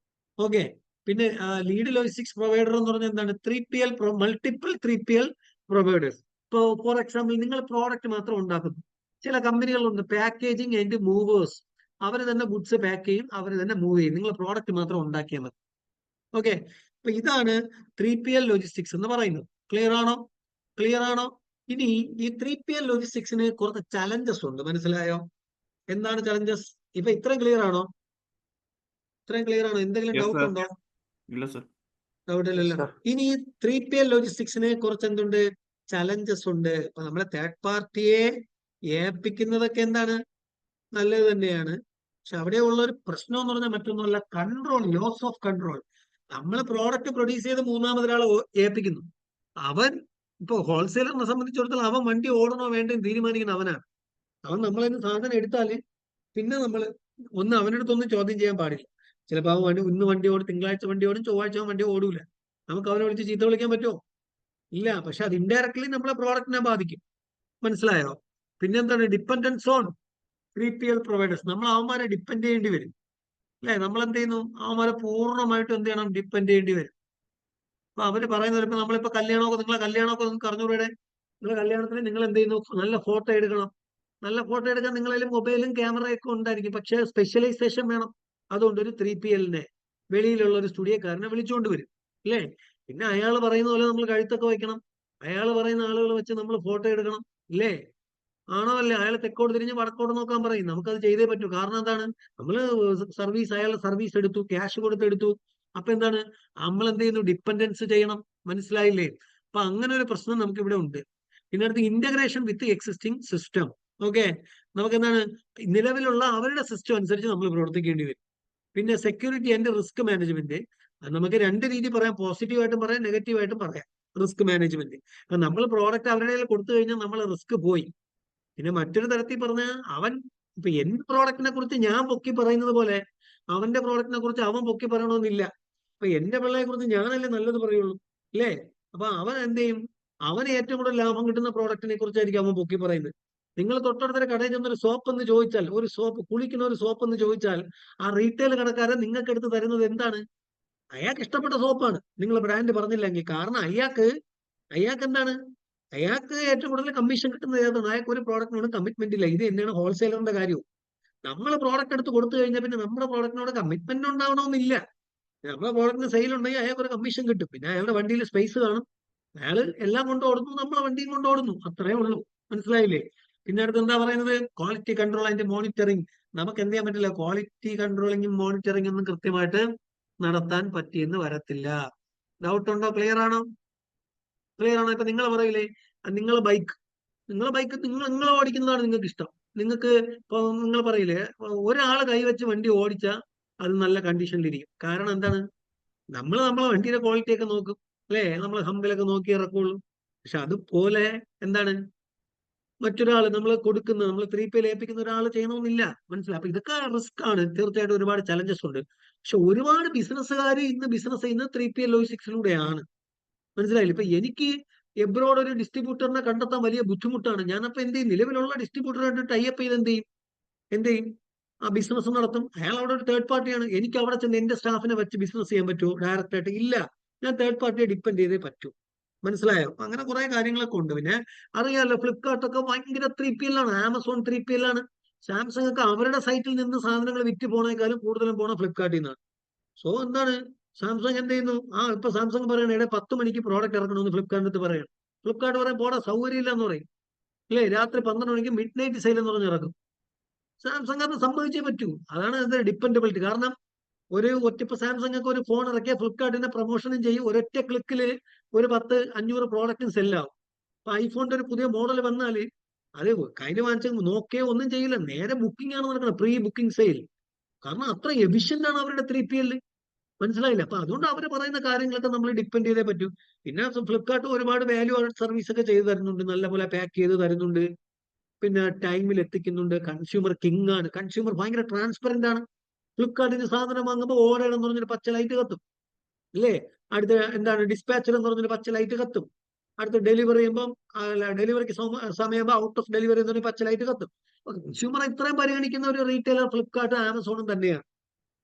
ഓക്കെ. പിന്നെ ലീഡ് ലോജിസ്റ്റിക്സ് പ്രൊവൈഡർ എന്ന് പറഞ്ഞാൽ എന്താണ്? 3PL, multiple 3PL providers. ഇപ്പോ ഫോർ എക്സാമ്പിൾ നിങ്ങൾ പ്രോഡക്റ്റ് മാത്രം ഉണ്ടാക്കുന്നു. ചില കമ്പനികളുണ്ട് പാക്കേജിങ് ആൻഡ് മൂവേഴ്സ്. അവർ തന്നെ ഗുഡ്സ് പാക്ക് ചെയ്യും, അവർ തന്നെ മൂവ് ചെയ്യും. നിങ്ങൾ പ്രോഡക്റ്റ് മാത്രം ഉണ്ടാക്കിയാൽ മതി. ഓക്കെ. അപ്പൊ ഇതാണ് 3PL ലോജിസ്റ്റിക്സ് എന്ന് പറയുന്നത്. ക്ലിയർ ആണോ? ക്ലിയർ ആണോ? ഇനി ഈ 3PL ലോജിസ്റ്റിക്സിന് കുറച്ച് ചലഞ്ചസ് ഉണ്ട്. മനസ്സിലായോ? എന്താണ് ചലഞ്ചസ്? ഇപ്പൊ ഇത്രയും ക്ലിയർ ആണോ? ഇത്രയും ക്ലിയർ ആണോ? എന്തെങ്കിലും യെസ് ഡൗട്ട് സർ. ഉണ്ടോ? ഇല്ല സർ. ഡൗട്ട് ഇല്ലല്ലോ. ഇനി 3PL ലോജിസ്റ്റിക്സിന് കുറച്ച് എന്തുണ്ട്? ചലഞ്ചസ് ഉണ്ട്. ഇപ്പൊ നമ്മളെ തേർഡ് പാർട്ടിയെ ഏൽപ്പിക്കുന്നതൊക്കെ എന്താണ്? നല്ലത് തന്നെയാണ്. പക്ഷെ അവിടെ ഉള്ള ഒരു പ്രശ്നം എന്ന് പറഞ്ഞാൽ മറ്റൊന്നുമല്ല, കൺട്രോൾ, ലോസ് ഓഫ് കൺട്രോൾ. നമ്മൾ പ്രോഡക്റ്റ് പ്രൊഡ്യൂസ് ചെയ്ത് മൂന്നാമതൊരാളെ ഏൽപ്പിക്കുന്നു. അവൻ ഇപ്പൊ ഹോൾസെയിലറിനെ സംബന്ധിച്ചിടത്തോളം അവൻ വണ്ടി ഓടണോ വേണ്ടോ തീരുമാനിക്കുന്ന അവനാണ്. അവൻ നമ്മളിന്ന് സാധനം എടുത്താല് പിന്നെ നമ്മൾ ഒന്ന് അവനടുത്തൊന്നും ചോദ്യം ചെയ്യാൻ പാടില്ല. ചിലപ്പോൾ അവൻ ഇന്ന് വണ്ടി ഓടും, തിങ്കളാഴ്ച വണ്ടി ഓടും, ചൊവ്വാഴ്ച അവൻ വണ്ടി ഓടൂല. നമുക്ക് അവനെ വിളിച്ച് ചീത്ത വിളിക്കാൻ പറ്റുമോ? ഇല്ല. പക്ഷെ അത് ഇൻഡയറക്ട്ലി നമ്മളെ പ്രോഡക്റ്റിനെ ബാധിക്കും. മനസ്സിലായോ? പിന്നെന്താണ്? Dependence on 3PL providers. നമ്മൾ അവന്മാരെ ഡിപ്പെൻഡ് ചെയ്യേണ്ടി വരും. അല്ലെ? നമ്മൾ എന്ത് ചെയ്യുന്നു? അവന്മാരെ പൂർണ്ണമായിട്ടും എന്ത് ചെയ്യണം? ഡിപ്പെൻഡ് ചെയ്യേണ്ടി വരും. അപ്പൊ അവര് പറയുന്നത് ഇപ്പൊ നിങ്ങളെ കല്യാണമൊക്കെ നിങ്ങൾക്ക് അറിഞ്ഞൂടെ? നിങ്ങളെ കല്യാണത്തിന് നിങ്ങൾ എന്ത് ചെയ്യുന്നു? നല്ല ഫോട്ടോ എടുക്കണം. നല്ല ഫോട്ടോ എടുക്കാൻ നിങ്ങളതിൽ മൊബൈലും ക്യാമറയൊക്കെ ഉണ്ടായിരിക്കും. പക്ഷെ സ്പെഷ്യലൈസേഷൻ വേണം. അതുകൊണ്ട് ഒരു 3PLനെ വെളിയിലുള്ള ഒരു സ്റ്റുഡിയോക്കാരനെ വിളിച്ചുകൊണ്ട് വരും. അല്ലേ? പിന്നെ അയാൾ പറയുന്ന പോലെ നമ്മൾ കഴുത്തൊക്കെ വയ്ക്കണം. അയാൾ പറയുന്ന ആളുകൾ വെച്ച് നമ്മൾ ഫോട്ടോ എടുക്കണം. ഇല്ലേ? ആണോ അല്ലേ? അയാൾ തെക്കോട് തിരിഞ്ഞ് വടക്കോട് നോക്കാൻ പറയും. നമുക്കത് ചെയ്തേ പറ്റൂ. കാരണം എന്താണ്? നമ്മൾ അയാളുടെ സർവീസ് എടുത്തു, ക്യാഷ് കൊടുത്തെടുത്തു. അപ്പൊ എന്താണ്? നമ്മൾ എന്ത് ചെയ്യുന്നു? ഡിപ്പെൻഡൻസ് ചെയ്യണം. മനസ്സിലായില്ലേ? അപ്പൊ അങ്ങനെ ഒരു പ്രശ്നം നമുക്ക് ഇവിടെ ഉണ്ട്. പിന്നെ അടുത്ത് ഇന്റഗ്രേഷൻ വിത്ത് എക്സിസ്റ്റിംഗ് സിസ്റ്റം. ഓക്കെ. നമുക്ക് എന്താണ്? നിലവിലുള്ള അവരുടെ സിസ്റ്റം അനുസരിച്ച് നമ്മൾ പ്രവർത്തിക്കേണ്ടി വരും. പിന്നെ സെക്യൂരിറ്റി ആൻഡ് റിസ്ക് മാനേജ്മെന്റ്. നമുക്ക് രണ്ട് രീതി പറയാം. പോസിറ്റീവായിട്ടും പറയാം, നെഗറ്റീവായിട്ടും പറയാം. Risk management. അപ്പൊ നമ്മൾ പ്രോഡക്റ്റ് അവരുടെ കയ്യിൽ കൊടുത്തു കഴിഞ്ഞാൽ നമ്മൾ റിസ്ക് പോയി. പിന്നെ മറ്റൊരു തരത്തിൽ പറഞ്ഞാൽ ഇപ്പൊ എന്റെ പ്രോഡക്റ്റിനെ കുറിച്ച് ഞാൻ പൊക്കി പറയുന്നത് പോലെ അവന്റെ പ്രോഡക്റ്റിനെ കുറിച്ച് അവൻ പൊക്കി പറയണമെന്നില്ല. അപ്പൊ എന്റെ പിള്ളയെ കുറിച്ച് ഞാനല്ലേ നല്ലത് പറയുള്ളൂ. അല്ലേ? അപ്പൊ അവൻ എന്ത് ചെയ്യും? അവന് ഏറ്റവും കൂടുതൽ ലാഭം കിട്ടുന്ന പ്രോഡക്റ്റിനെ കുറിച്ചായിരിക്കും അവൻ പൊക്കി പറയുന്നത്. നിങ്ങൾ തൊട്ടടുത്തൊരു കടയിൽ ചെന്നൊരു സോപ്പ് എന്ന് ചോദിച്ചാൽ, ഒരു സോപ്പ്, കുളിക്കുന്ന ഒരു സോപ്പ് എന്ന് ചോദിച്ചാൽ, ആ റീറ്റെയിൽ കടക്കാരൻ നിങ്ങൾക്ക് എടുത്ത് തരുന്നത് എന്താണ്? അയാൾക്ക് ഇഷ്ടപ്പെട്ട സോപ്പാണ്, നിങ്ങൾ ബ്രാൻഡ് പറഞ്ഞില്ലെങ്കിൽ. കാരണം അയാൾക്ക് എന്താണ്, അയാൾക്ക് ഏറ്റവും കൂടുതൽ കമ്മീഷൻ കിട്ടുന്നത് ഏതാണ്? അയാൾക്ക് ഒരു പ്രോഡക്റ്റിനോട് കമ്മിറ്റ്മെന്റ് ഇല്ല. ഇത് തന്നെയാണ് ഹോൾസെയിലറിന്റെ കാര്യവും. നമ്മൾ പ്രോഡക്റ്റ് എടുത്ത് കൊടുത്തു കഴിഞ്ഞാൽ പിന്നെ നമ്മുടെ പ്രോഡക്റ്റിനോട് കമ്മിറ്റ്മെന്റ് ഉണ്ടാവണമെന്നില്ല. നമ്മുടെ പ്രോഡക്റ്റിന് സെയിൽ ഉണ്ടെങ്കിൽ അയാൾക്ക് ഒരു കമ്മീഷൻ കിട്ടും. പിന്നെ അയാളുടെ വണ്ടിയിൽ സ്പേസ് കാണും, അയാൾ എല്ലാം കൊണ്ട് ഓടുന്നു, നമ്മളെ വണ്ടിയും കൊണ്ട് ഓടുന്നു, അത്രേ ഉള്ളൂ. മനസ്സിലായില്ലേ? പിന്നെ അടുത്ത് എന്താ പറയുന്നത്? Quality control and monitoring. നമുക്ക് എന്ത് ചെയ്യാൻ പറ്റില്ല, ക്വാളിറ്റി കൺട്രോളിങ്ങും മോണിറ്ററിംഗ് ഒന്നും കൃത്യമായിട്ട് നടത്താൻ പറ്റിയെന്ന് വരത്തില്ല. ഡൗട്ട് ഉണ്ടോ? ക്ലിയർ ആണോ? ക്ലിയർ ആണോ? ഇപ്പൊ നിങ്ങൾ പറയില്ലേ, നിങ്ങളെ ബൈക്ക് നിങ്ങൾ ഓടിക്കുന്നതാണ് നിങ്ങൾക്ക് ഇഷ്ടം. നിങ്ങൾക്ക് ഇപ്പൊ നിങ്ങൾ പറയില്ലേ, ഒരാൾ കൈവച്ച് വണ്ടി ഓടിച്ചാൽ അത് നല്ല കണ്ടീഷനിലിരിക്കും. കാരണം എന്താണ്? നമ്മളെ വണ്ടിയുടെ ക്വാളിറ്റി ഒക്കെ നോക്കും, അല്ലേ? നമ്മൾ ഹമ്പിലൊക്കെ നോക്കി ഇറക്കുള്ളൂ. പക്ഷെ അതുപോലെ എന്താണ് മറ്റൊരാൾ നമ്മൾ 3PL ഏൽപ്പിക്കുന്ന ഒരാൾ ചെയ്യണമെന്നില്ല. മനസ്സിലായി? അപ്പൊ ഇതൊക്കെ റിസ്ക് ആണ്. തീർച്ചയായിട്ടും ഒരുപാട് ചലഞ്ചസ് ഉണ്ട്. പക്ഷെ ഒരുപാട് ബിസിനസ്സുകാർ ഇന്ന് ബിസിനസ് ചെയ്യുന്നത് 3PL ലോജിസ്റ്റിക്സിലൂടെയാണ്. മനസ്സിലായില്ലേ? ഇപ്പൊ എനിക്ക് എബ്രോഡ് ഒരു ഡിസ്ട്രിബ്യൂട്ടറിനെ കണ്ടെത്താൻ വലിയ ബുദ്ധിമുട്ടാണ്. ഞാനപ്പോ എന്ത് ചെയ്യും? നിലവിലുള്ള ഡിസ്ട്രിബ്യൂട്ടറായിട്ട് ടൈപ്പ് ചെയ്ത് എന്ത് ചെയ്യും? ആ ബിസിനസ് നടത്തും. അയാൾ അവിടെ ഒരു തേർഡ് പാർട്ടിയാണ്. എനിക്ക് അവിടെ ചെന്ന് എന്റെ സ്റ്റാഫിനെ വെച്ച് ബിസിനസ് ചെയ്യാൻ പറ്റുമോ ഡയറക്റ്റ് ആയിട്ട്? ഇല്ല. ഞാൻ തേർഡ് പാർട്ടിയെ ഡിപ്പെൻഡ് ചെയ്തേ പറ്റൂ. മനസ്സിലായോ? അങ്ങനെ കുറെ കാര്യങ്ങളൊക്കെ ഉണ്ട്. പിന്നെ അറിയാലോ, ഫ്ലിപ്കാർട്ടൊക്കെ ഭയങ്കര 3PL ആണ്. ആമസോൺ 3PL ആണ്. സാംസങ് ഒക്കെ അവരുടെ സൈറ്റിൽ നിന്ന് സാധനങ്ങൾ വിറ്റ് പോണേക്കാളും കൂടുതലും പോണ ഫ്ലിപ്കാർട്ടിൽ നിന്നാണ്. സോ എന്താണ്, സാംസങ് എന്ത് ചെയ്യുന്നു? ഇപ്പൊ സാംസങ് പറയണ 10 മണിക്ക് പ്രോഡക്റ്റ് ഇറക്കണമെന്ന് ഫ്ലിപ്കാർട്ടിനകത്ത് പറയണം. ഫ്ലിപ്കാർട്ട് പറയാൻ പോടാ, സൗകര്യമില്ല എന്ന് പറയും. അല്ലേ? രാത്രി 12 മണിക്ക് മിഡ് നൈറ്റ് സെയിൽ എന്ന് പറഞ്ഞ് ഇറക്കും. സാംസങ് അത് സംഭവിച്ചേ പറ്റൂ. അതാണ് അതിന്റെ ഡിപ്പെൻഡബിലിറ്റി. കാരണം ഇപ്പൊ സാംസങ് ഒക്കെ ഒരു ഫോൺ ഇറക്കിയ ഫ്ലിപ്കാർട്ടിന്റെ പ്രൊമോഷനും ചെയ്യും. ഒരൊറ്റ ക്ലിക്കിൽ ഒരു 10-500 പ്രോഡക്റ്റും സെല്ലാവും. അപ്പൊ ഐഫോണിന്റെ ഒരു പുതിയ മോഡൽ വന്നാൽ അത് കയ്യിൽ വാങ്ങിച്ച നോക്കിയോ ഒന്നും ചെയ്യില്ല, നേരെ ബുക്കിംഗ് ആണ് നടക്കുന്നത്, പ്രീ ബുക്കിംഗ് സെയിൽ. കാരണം അത്ര എഫിഷ്യന്റ് ആണ് അവരുടെ 3PL. മനസ്സിലായില്ല? അപ്പൊ അതുകൊണ്ട് അവർ പറയുന്ന കാര്യങ്ങളൊക്കെ നമ്മൾ ഡിപ്പെൻഡ് ചെയ്തേ പറ്റൂ. പിന്നെ ഫ്ലിപ്കാർട്ട് ഒരുപാട് വാല്യൂ ആഡഡ് സർവീസ് ഒക്കെ ചെയ്തു തരുന്നുണ്ട്, നല്ലപോലെ പാക്ക് ചെയ്ത് തരുന്നുണ്ട്, പിന്നെ ടൈമിൽ എത്തിക്കുന്നുണ്ട്. കൺസ്യൂമർ കിങ് ആണ്. കൺസ്യൂമർ ഭയങ്കര ട്രാൻസ്പെറന്റ് ആണ്. ഫ്ലിപ്കാർട്ടിന് സാധനം വാങ്ങുമ്പോൾ ഓർഡർ എന്ന് പറഞ്ഞൊരു പച്ച ലൈറ്റ് കത്തും, അല്ലേ? അടുത്ത എന്താണ്, ഡിസ്പാച്ചർ എന്ന് പറഞ്ഞൊരു പച്ച ലൈറ്റ് കത്തും. അടുത്ത് ഡെലിവറി ചെയ്യുമ്പോൾ ഡെലിവറിക്ക് സമയമാകുമ്പോൾ ഔട്ട് ഓഫ് ഡെലിവറി എന്ന് പറഞ്ഞ പച്ച ലൈറ്റ് കത്തും. കൺസ്യൂമർ ഇത്രയും പരിഗണിക്കുന്ന ഒരു റീറ്റെയിലർ ഫ്ലിപ്കാർട്ട് ആമസോണും തന്നെയാണ്,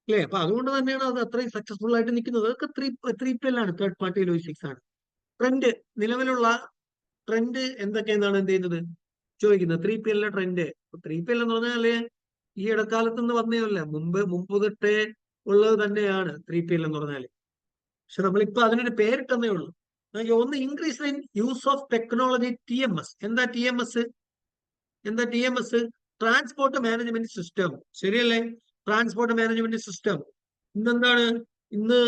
അല്ലേ? അപ്പൊ അതുകൊണ്ട് തന്നെയാണ് അത് അത്രയും സക്സസ്ഫുൾ ആയിട്ട് നിൽക്കുന്നത്. അതൊക്കെ 3PL ആണ്, തേർഡ് പാർട്ടി ലോജിസ്റ്റിക്സ് ആണ്. ട്രെൻഡ്, നിലവിലുള്ള ട്രെൻഡ് എന്തൊക്കെയെന്നാണ് എന്ത് ചെയ്യുന്നത് ചോദിക്കുന്നത്? 3PL trend. 3PL എന്ന് പറഞ്ഞാല് ഈ ഇടക്കാലത്ത് നിന്ന് വന്നേയല്ല, മുമ്പ് തൊട്ടേ ഉള്ളത് തന്നെയാണ് 3PL എന്ന് പറഞ്ഞാല്. പക്ഷെ നമ്മളിപ്പോ അതിനൊരു പേരിട്ടെന്നേ ഉള്ളൂ. ഒന്ന്, increase in use of technology, TMS. എന്താ TMS? Transport management system. ശരിയല്ലേ? Transport management system. ഇന്നെന്താണ്, ഇന്ന്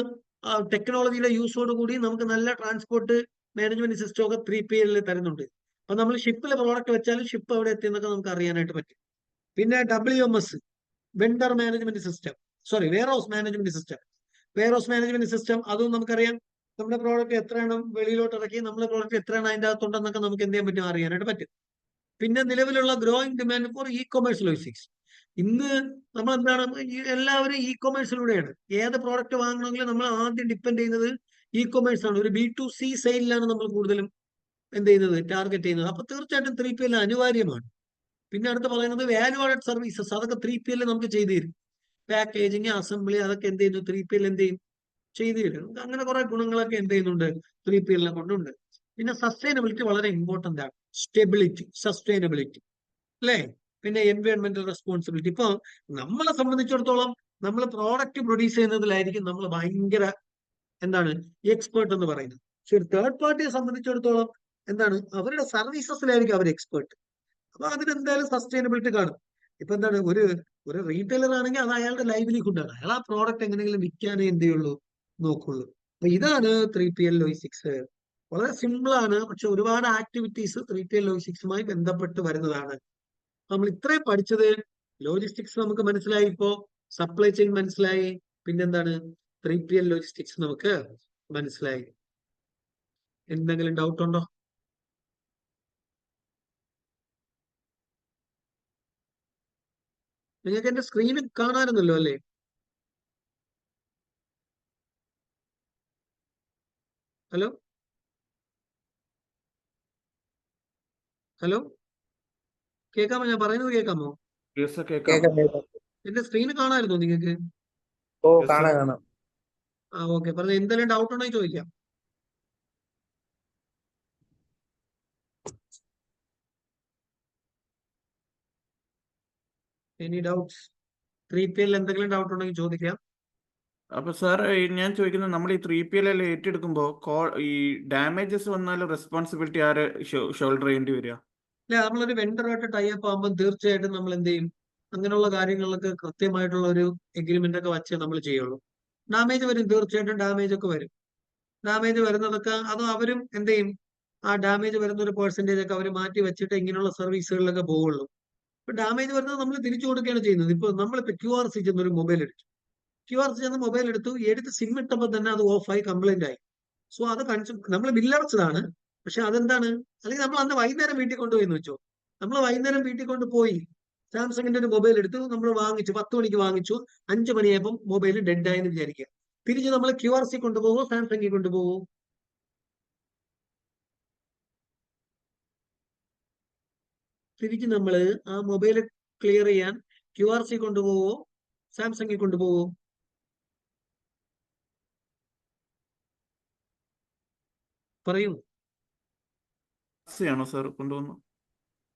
ടെക്നോളജിയുടെ യൂസോട് കൂടി നമുക്ക് നല്ല ട്രാൻസ്പോർട്ട് മാനേജ്മെന്റ് സിസ്റ്റം ഒക്കെ 3PL തരുന്നുണ്ട്. അപ്പൊ നമ്മൾ ഷിപ്പിൽ പ്രോഡക്റ്റ് വെച്ചാലും ഷിപ്പ് എവിടെ എത്തിയെന്നൊക്കെ നമുക്ക് അറിയാനായിട്ട് പറ്റും. പിന്നെ WMS, vendor management system, warehouse management system. Warehouse management system അതും നമുക്കറിയാം. നമ്മുടെ പ്രോഡക്റ്റ് എത്ര എണ്ണം വെളിയിലോട്ട് ഇറക്കി, നമ്മുടെ പ്രോഡക്റ്റ് എത്ര എണ്ണം അതിന്റെ അകത്തുണ്ടെന്നൊക്കെ നമുക്ക് എന്ത് ചെയ്യാൻ പറ്റും? അറിയാനായിട്ട് പറ്റും. പിന്നെ നിലവിലുള്ള growing demand for commerce logistics. ഇന്ന് നമ്മൾ എന്താണ്, എല്ലാവരും കൊമേഴ്സിലൂടെയാണ്. ഏത് പ്രോഡക്റ്റ് വാങ്ങണമെങ്കിലും നമ്മൾ ആദ്യം ഡിപ്പെൻഡ് ചെയ്യുന്നത് കൊമേഴ്സ് ആണ്. ഒരു B2C സെയിലാണ് നമ്മൾ കൂടുതലും എന്ത് ചെയ്യുന്നത്, ടാർഗറ്റ് ചെയ്യുന്നത്. അപ്പൊ തീർച്ചയായിട്ടും 3PL അനിവാര്യമാണ്. പിന്നെ അടുത്ത് പറയുന്നത് വാല്യൂ ആഡഡ് സർവീസസ്. അതൊക്കെ 3PL നമുക്ക് ചെയ്തു തരും. പാക്കേജിങ്, അസംബ്ലി, അതൊക്കെ എന്ത് ചെയ്യുന്നു? 3PL എന്ത് ചെയ്യും? ചെയ്തു തരും. അങ്ങനെ കുറെ ഗുണങ്ങളൊക്കെ എന്ത് ചെയ്യുന്നുണ്ട്? 3PL കൊണ്ടുണ്ട്. പിന്നെ സസ്റ്റൈനബിലിറ്റി വളരെ ഇമ്പോർട്ടന്റ് ആണ്. സ്റ്റെബിലിറ്റി, സസ്റ്റൈനബിലിറ്റി, അല്ലേ? പിന്നെ എൻവയോൺമെന്റൽ റെസ്പോൺസിബിലിറ്റി. ഇപ്പൊ നമ്മളെ സംബന്ധിച്ചിടത്തോളം നമ്മൾ പ്രോഡക്റ്റ് പ്രൊഡ്യൂസ് ചെയ്യുന്നതിലായിരിക്കും നമ്മൾ ഭയങ്കര എന്താണ് എക്സ്പേർട്ട് എന്ന് പറയുന്നത്. പക്ഷെ ഒരു തേർഡ് പാർട്ടിയെ സംബന്ധിച്ചിടത്തോളം എന്താണ്, അവരുടെ സർവീസസിലായിരിക്കും അവർ എക്സ്പേർട്ട്. അപ്പൊ അതിനെന്തായാലും സസ്റ്റൈനബിലിറ്റി കാണും. ഇപ്പൊ എന്താണ്, ഒരു റീറ്റെയിലർ ആണെങ്കിൽ അത് അയാളുടെ ലൈവ്ലിഹുഡ് ആണ്. അയാൾ ആ പ്രോഡക്റ്റ് എങ്ങനെയെങ്കിലും വിൽക്കാനേ എന്ത് ചെയ്യുള്ളൂ, നോക്കുള്ളൂ. അപ്പൊ ഇതാണ് 3PL ലോജിസ്റ്റിക്സ്. വളരെ സിമ്പിൾ ആണ്, പക്ഷെ ഒരുപാട് ആക്ടിവിറ്റീസ് 3PL ലോജിസ്റ്റിക്സുമായി ബന്ധപ്പെട്ട് വരുന്നതാണ്. നമ്മൾ ഇത്രയും പഠിച്ചത് ലോജിസ്റ്റിക്സ് നമുക്ക് മനസ്സിലായി, ഇപ്പോ സപ്ലൈ ചെയിൻ മനസ്സിലായി, പിന്നെന്താണ് 3PL ലോജിസ്റ്റിക്സ് നമുക്ക് മനസ്സിലായി. എന്തെങ്കിലും ഡൗട്ട് ഉണ്ടോ? നിങ്ങൾക്ക് എന്റെ സ്ക്രീനിൽ കാണാറുണ്ടല്ലോ, അല്ലേ? ഹലോ? ഹലോ, കേൾക്കാമോ? ഞാൻ പറയുന്നത് കേൾക്കാമോ? യെസ് സർ, കേൾക്കാം. കേൾക്കാം കേൾക്കാം. എന്റെ സ്ക്രീൻ കാണാമായിരുന്നോ നിങ്ങൾക്ക്? ഓ Yes, sir. കാണാം കാണാം. ഓക്കെ, പറഞ്ഞു. എന്തെങ്കിലും ഡൗട്ട് ഉണ്ടെങ്കിൽ ചോദിക്കാം. Any doubts? 3PL എന്തെങ്കിലും ഡൗട്ട് ഉണ്ടെങ്കിൽ ചോദിക്കാം. അപ്പൊ സാർ, ഞാൻ ചോദിക്കുന്നത്, നമ്മൾ ഈ 3PL എല്ലാം ഏറ്റെടുക്കുമ്പോൾ ഈ ഡാമേജസ് വന്നാലും റെസ്പോൺസിബിലിറ്റി ആര് ഷോൾഡർ ചെയ്യേണ്ടി വരിക? അല്ലെ, നമ്മളൊരു വെണ്ടറുമായിട്ട് ടൈപ്പ് ആകുമ്പോൾ തീർച്ചയായിട്ടും നമ്മൾ എന്ത് ചെയ്യും? അങ്ങനെയുള്ള കാര്യങ്ങളിലൊക്കെ കൃത്യമായിട്ടുള്ള ഒരു എഗ്രിമെന്റ് ഒക്കെ വച്ചേ നമ്മൾ ചെയ്യുള്ളൂ. ഡാമേജ് വരും, തീർച്ചയായിട്ടും ഡാമേജ് ഒക്കെ വരും. ഡാമേജ് വരുന്നതൊക്കെ അത് അവരും എന്ത് ചെയ്യും? ആ ഡാമേജ് വരുന്ന ഒരു പെർസെന്റേജ് ഒക്കെ അവർ മാറ്റി വെച്ചിട്ട് ഇങ്ങനെയുള്ള സർവീസുകളിലൊക്കെ പോവുള്ളൂ. ഇപ്പൊ ഡാമേജ് വരുന്നത് നമ്മൾ തിരിച്ചു കൊടുക്കുകയാണ് ചെയ്യുന്നത്. ഇപ്പൊ നമ്മളിപ്പോ QRC ചെന്നൊരു മൊബൈൽ എടുത്തു. QRC ചെന്ന് മൊബൈൽ എടുത്ത് സിം ഇട്ടപ്പോൾ തന്നെ അത് ഓഫായി, കംപ്ലൈന്റ് ആയി. സോ അത് നമ്മൾ ബില്ലടച്ചതാണ്. പക്ഷെ അതെന്താണ്? അല്ലെങ്കിൽ നമ്മൾ അന്ന് വൈകുന്നേരം വീട്ടിൽ കൊണ്ടുപോയി എന്ന് വെച്ചോ. നമ്മൾ വൈകുന്നേരം വീട്ടിൽ കൊണ്ടുപോയി സാംസങ്ങിന്റെ ഒരു മൊബൈൽ എടുത്തു, നമ്മൾ വാങ്ങിച്ചു, 10 മണിക്ക് വാങ്ങിച്ചു, 5 മണിയായപ്പോൾ മൊബൈൽ ഡെഡ് ആയെന്ന് വിചാരിക്കുക. തിരിച്ച് നമ്മൾ QRC കൊണ്ടുപോകുമോ സാംസങ്ങിൽ കൊണ്ടുപോകുമോ? തിരിച്ച് നമ്മൾ ആ മൊബൈൽ ക്ലിയർ ചെയ്യാൻ QRC കൊണ്ടുപോകുമോ സാംസങ്ങിൽ കൊണ്ടുപോകുമോ? പറയൂ. ആണോ സാർ കൊണ്ടുപോകുന്നു?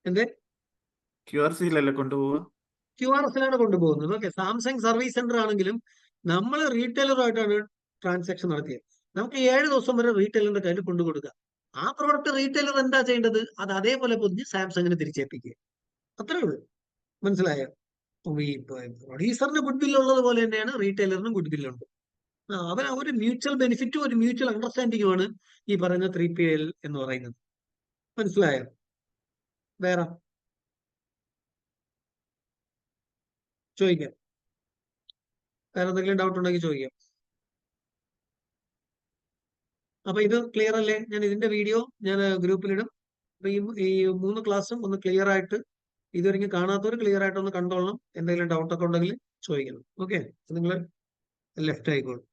എന്തേ? QRCയിലല്ലേ കൊണ്ടുപോവുക? QRSലാണ് കൊണ്ടുപോകുന്നത്. ഓക്കെ, സാംസങ് സർവീസ് സെന്റർ ആണെങ്കിലും നമ്മൾ റീറ്റെയിലറുമായിട്ടാണ് ട്രാൻസാക്ഷൻ നടത്തിയത്. നമുക്ക് 7 ദിവസം വരെ റീറ്റെയിലറിന്റെ കയ്യിൽ കൊണ്ടുകൊടുക്കുക. ആ പ്രോഡക്റ്റ് റീറ്റെയിലർ എന്താ ചെയ്യേണ്ടത്? അത് അതേപോലെ പൊതിഞ്ഞ് സാംസങ്ങിന് തിരിച്ചേൽപ്പിക്കുക. അത്രേ ഉള്ളൂ. മനസ്സിലായോ? ഈ പ്രൊഡ്യൂസറിന് ഗുഡ് ബില്ല് ഉള്ളത് പോലെ തന്നെയാണ് റീറ്റെയിലറിനും ഗുഡ് ബില്ലുണ്ട്. അവർ ഒരു മ്യൂച്വൽ ബെനിഫിറ്റും ഒരു മ്യൂച്വൽ അണ്ടർസ്റ്റാൻഡിങ്ങുമാണ് ഈ പറയുന്ന 3PL എന്ന് പറയുന്നത്. മനസ്സിലായോ? വേറെ ചോദിക്കാം. വേറെ എന്തെങ്കിലും ഡൗട്ട് ഉണ്ടെങ്കിൽ ചോദിക്കാം. അപ്പൊ ഇത് ക്ലിയർ അല്ലേ? ഞാൻ ഇതിന്റെ വീഡിയോ ഞാൻ ഗ്രൂപ്പിലിടും. അപ്പൊ ഈ 3 ക്ലാസ്സും ഒന്ന് ക്ലിയർ ആയിട്ട്, ഇതുവരെയും കാണാത്തവർ ക്ലിയർ ആയിട്ട് ഒന്ന് കണ്ടോളണം. എന്തെങ്കിലും ഡൗട്ട് ഒക്കെ ഉണ്ടെങ്കിൽ ചോദിക്കണം. ഓക്കെ, നിങ്ങൾ ലെഫ്റ്റ് ആയിക്കോളും.